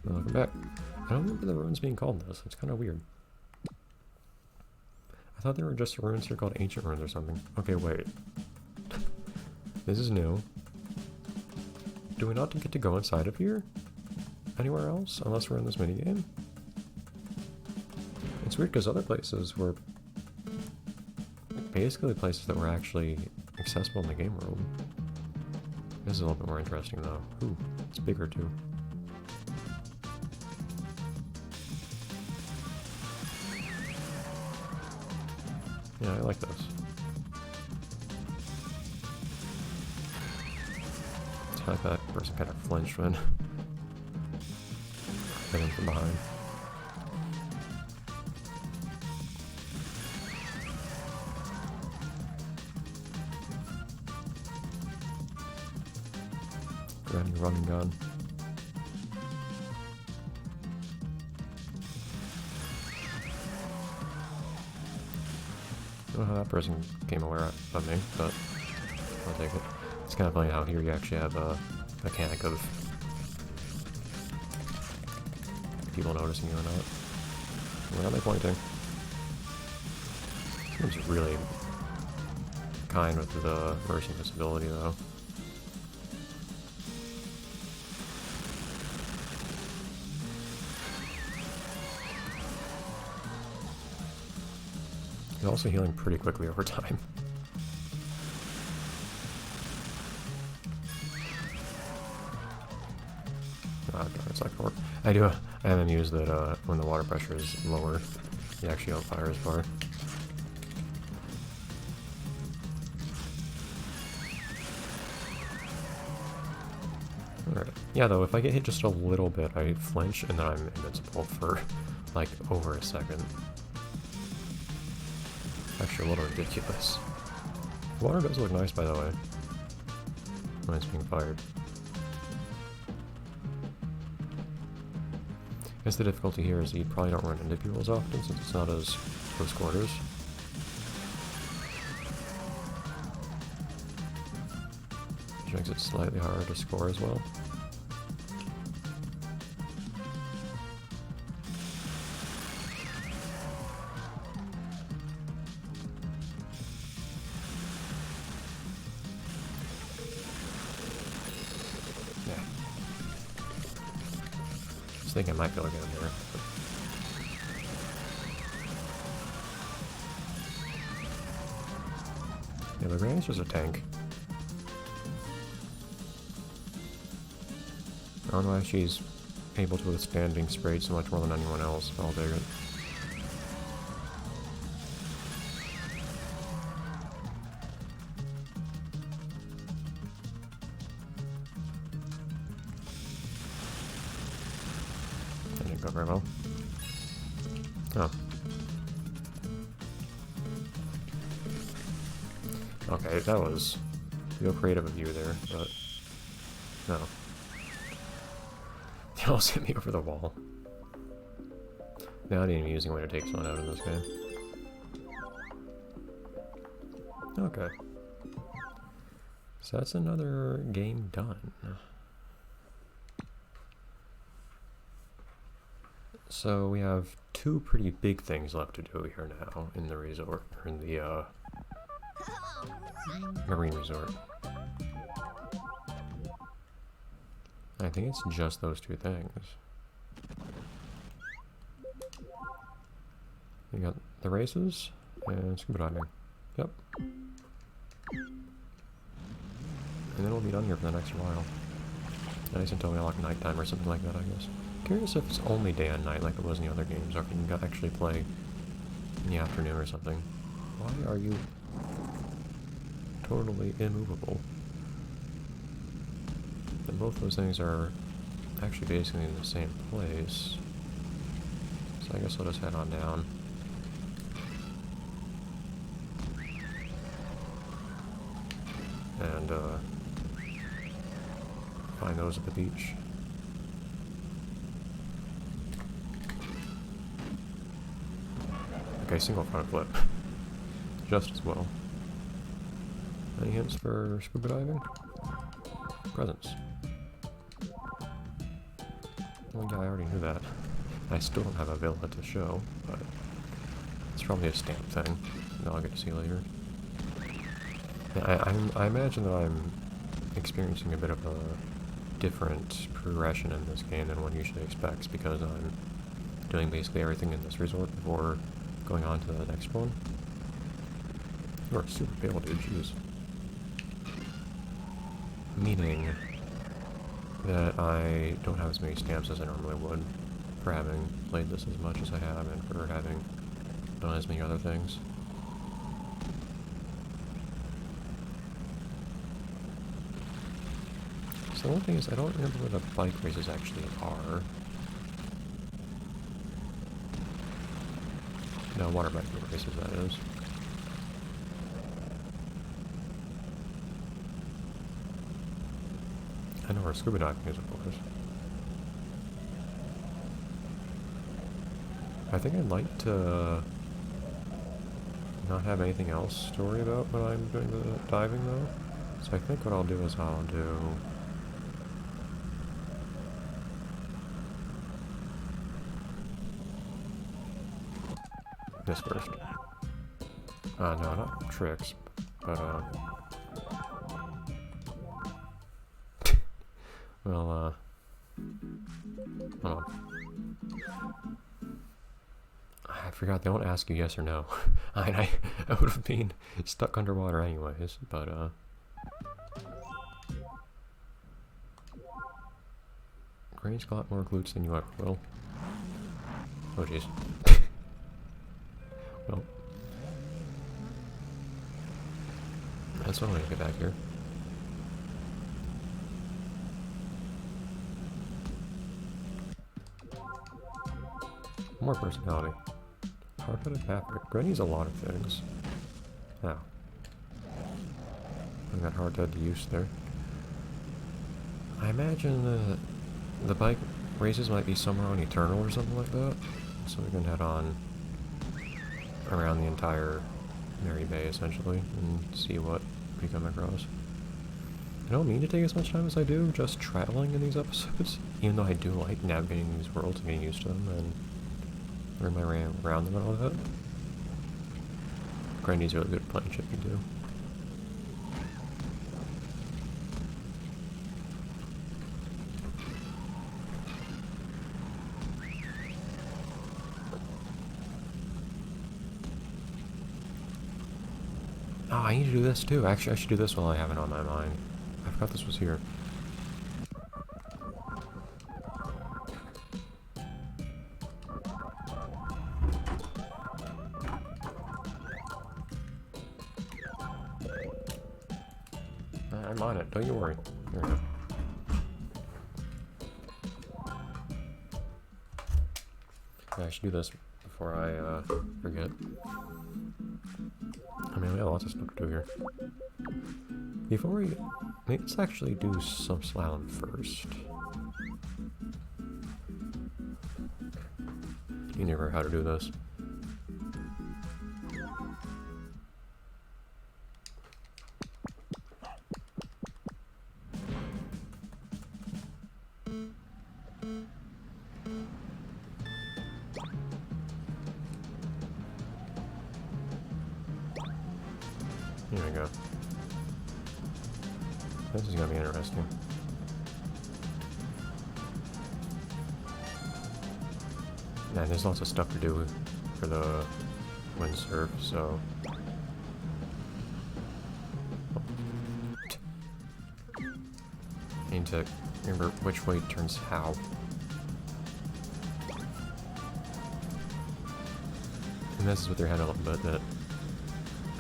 Welcome back. I don't remember the ruins being called this. It's kind of weird. I thought there were just ruins here called ancient ruins or something. Okay, wait. This is new. Do we not get to go inside of here? Anywhere else? Unless we're in this minigame? It's weird because other places were basically places that were actually accessible in the game world. This is a little bit more interesting though. Ooh, it's bigger too. Yeah, I like this. I like that person kind of flinched when hit him from behind. Grab your running gun. I don't know how that person came aware of me, but I'll take it. It's kind of funny how here you actually have a mechanic of people noticing you or not. Where are they pointing? Seems really kind with the mercy disability though. He's also healing pretty quickly over time. It's like work. I am amused that when the water pressure is lower, he actually outfires bar. Alright. Yeah, though, if I get hit just a little bit, I flinch and then I'm invincible for like over a second. Actually, a little ridiculous. The water does look nice, by the way, when it's being fired. I guess the difficulty here is that you probably don't run into people as often since it's not as close quarters. Which makes it slightly harder to score as well. I think I might be able to get him there. Yeah, the grenades just a tank. I don't know why she's able to withstand being sprayed so much more than anyone else, but I'll take it. Go very well. Oh. Okay, that was real creative of you there, but no. They almost hit me over the wall. Not an amusing way to take someone out in this game. Okay. So that's another game done. So we have two pretty big things left to do here now in the resort, or in the marine resort. I think it's just those two things. You got the races and scuba diving. Yep. And then we'll be done here for the next while. At least until we unlock nighttime or something like that, I guess. Curious if it's only day and night like it was in the other games, or if you can actually play in the afternoon or something. Why are you totally immovable? And both those things are actually basically in the same place. So I guess I'll just head on down. And find those at the beach. Okay, single front flip. Just as well. Any hints for scuba diving? Presents. Well, yeah, I already knew that. I still don't have a villa to show, but it's probably a stamp thing that I'll get to see later. I imagine that I'm experiencing a bit of a different progression in this game than one usually expects, because I'm doing basically everything in this resort before going on to the next one. You are super pale, dude, jeez. Meaning that I don't have as many stamps as I normally would for having played this as much as I have and for having done as many other things. So the one thing is, I don't remember where the bike races actually are. No, water bike races, that is. I know where scuba diving is, of course. I think I'd like to not have anything else to worry about when I'm doing the diving, though. So I think what I'll do is I'll do... this first. No, not tricks, but, well, hold on. I forgot, they don't ask you yes or no. I would have been stuck underwater anyways, but, Granny's got more glutes than you ever will. Oh, jeez. Well, that's one way to get back here. More personality. Hard-headed Patrick. Granny's a lot of things. Now, I got hard-headed use there. I imagine the bike races might be somewhere on Eternal or something like that. So we can head on around the entire Mary Bay, essentially, and see what we come across. I don't mean to take as much time as I do just traveling in these episodes, even though I do like navigating these worlds and getting used to them and learning my way around them and all that. Granny's really good at playing chippy too. Oh, I need to do this too. Actually, I should do this while I have it on my mind. I forgot this was here. I'm on it, don't you worry. There we go. Yeah, I should do this before I forget. I mean, we have lots of stuff to do here. Before we... let's actually do some slalom first. You never how to do this. Here we go. This is gonna be interesting. And there's lots of stuff to do for the windsurf, so... I need to remember which way turns how. And this is with your head a little bit, that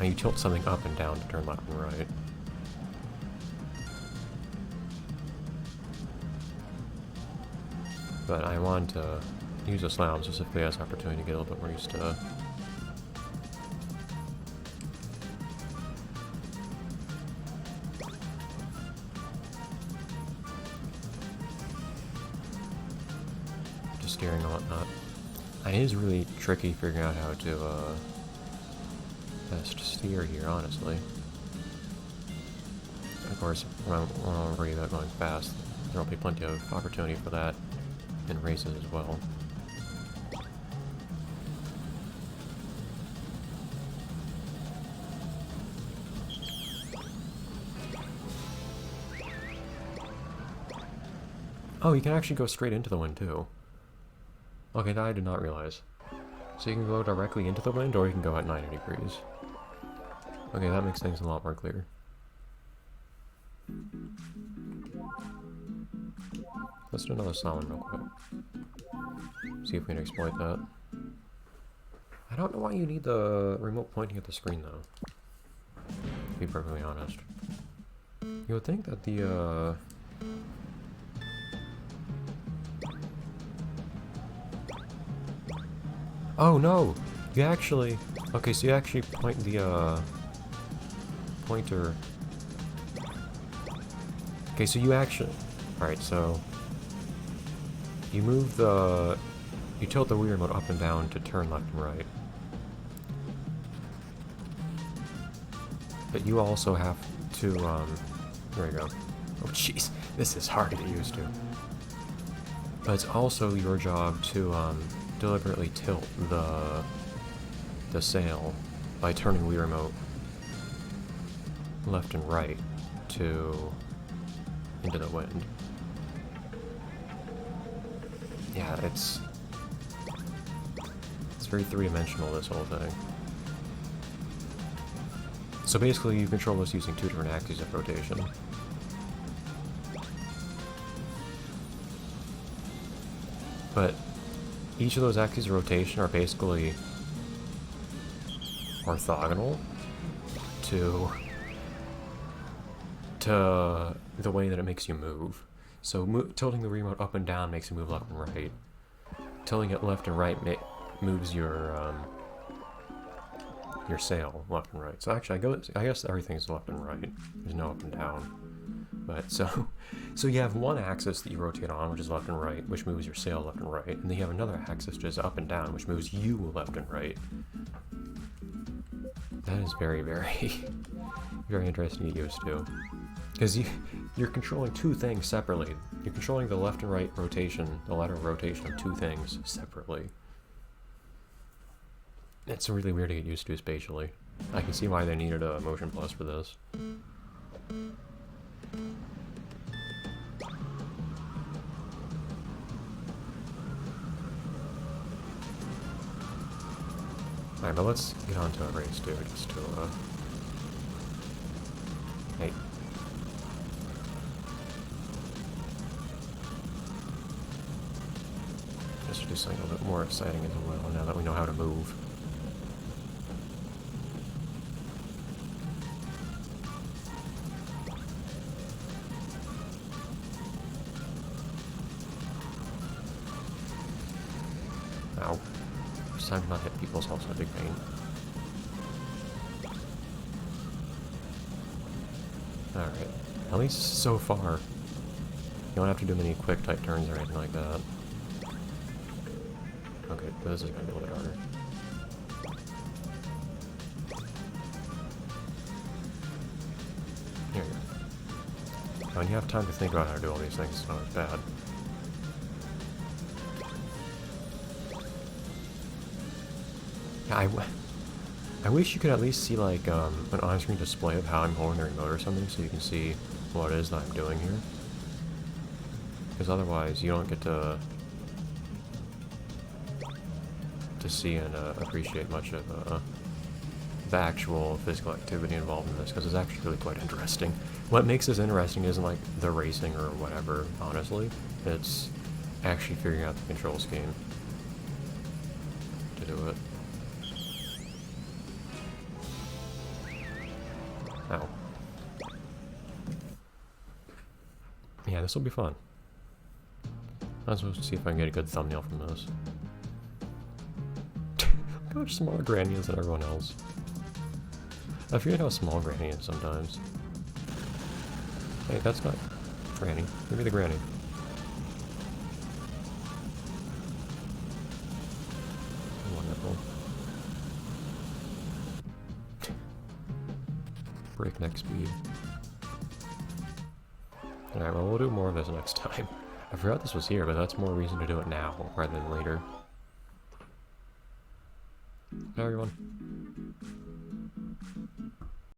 you tilt something up and down to turn left and right. But I want to use the slalom specifically as an opportunity to get a little bit more used to steering and whatnot. It is really tricky figuring out how to best steer here, honestly. And of course, when I'm worried about going fast, there will be plenty of opportunity for that in races as well. Oh, you can actually go straight into the wind too. Okay, that I did not realize. So you can go directly into the wind, or you can go at 90 degrees. Okay, that makes things a lot more clear. Let's do another salmon real quick. See if we can exploit that. I don't know why you need the remote pointing at the screen, though. To be perfectly honest. You would think that the, Oh, no! You actually... Okay, so you actually point the, pointer... Okay, so you actually... Alright, so... You move the... You tilt the Wii remote up and down to turn left and right. But you also have to, there we go. Oh, jeez. This is hard to get used to. But it's also your job to, deliberately tilt the sail by turning Wii remote left and right into the wind. Yeah, it's very three-dimensional, this whole thing. So basically you control this using two different axes of rotation. But each of those axes of rotation are basically orthogonal to the way that it makes you move. So tilting the remote up and down makes you move left and right. Tilting it left and right moves your sail left and right. So actually, I guess everything's left and right. There's no up and down. But so you have one axis that you rotate on, which is left and right, which moves your sail left and right, and then you have another axis which is up and down, which moves you left and right. That is very, very, very interesting to get used to. Because you're controlling two things separately. You're controlling the left and right rotation, the lateral rotation of two things separately. It's really weird to get used to spatially. I can see why they needed a Motion Plus for this. Alright, but let's get on to a race, dude, just to, Hey. Just to do something a little bit more exciting as well, now that we know how to move. Ow. It's time to not hit people's health in a big pain. Alright. At least so far. You don't have to do many quick type turns or anything like that. Okay, but this is gonna be a little bit harder. Here you go. Now when you have time to think about how to do all these things, it's not bad. Yeah, I wish you could at least see, like, an on-screen display of how I'm holding the remote or something, so you can see what it is that I'm doing here. Because otherwise, you don't get to see and appreciate much of the actual physical activity involved in this, because it's actually really quite interesting. What makes this interesting isn't, like, the racing or whatever, honestly. It's actually figuring out the control scheme to do it. Ow. Yeah, this will be fun. I'm supposed to see if I can get a good thumbnail from this. Look how much smaller Granny is than everyone else. I forget how small Granny is sometimes. Hey, that's not Granny. Give me the Granny. Wonderful. Breakneck speed. Alright, well, we'll do more of this next time. I forgot this was here, but that's more reason to do it now rather than later. Hi everyone.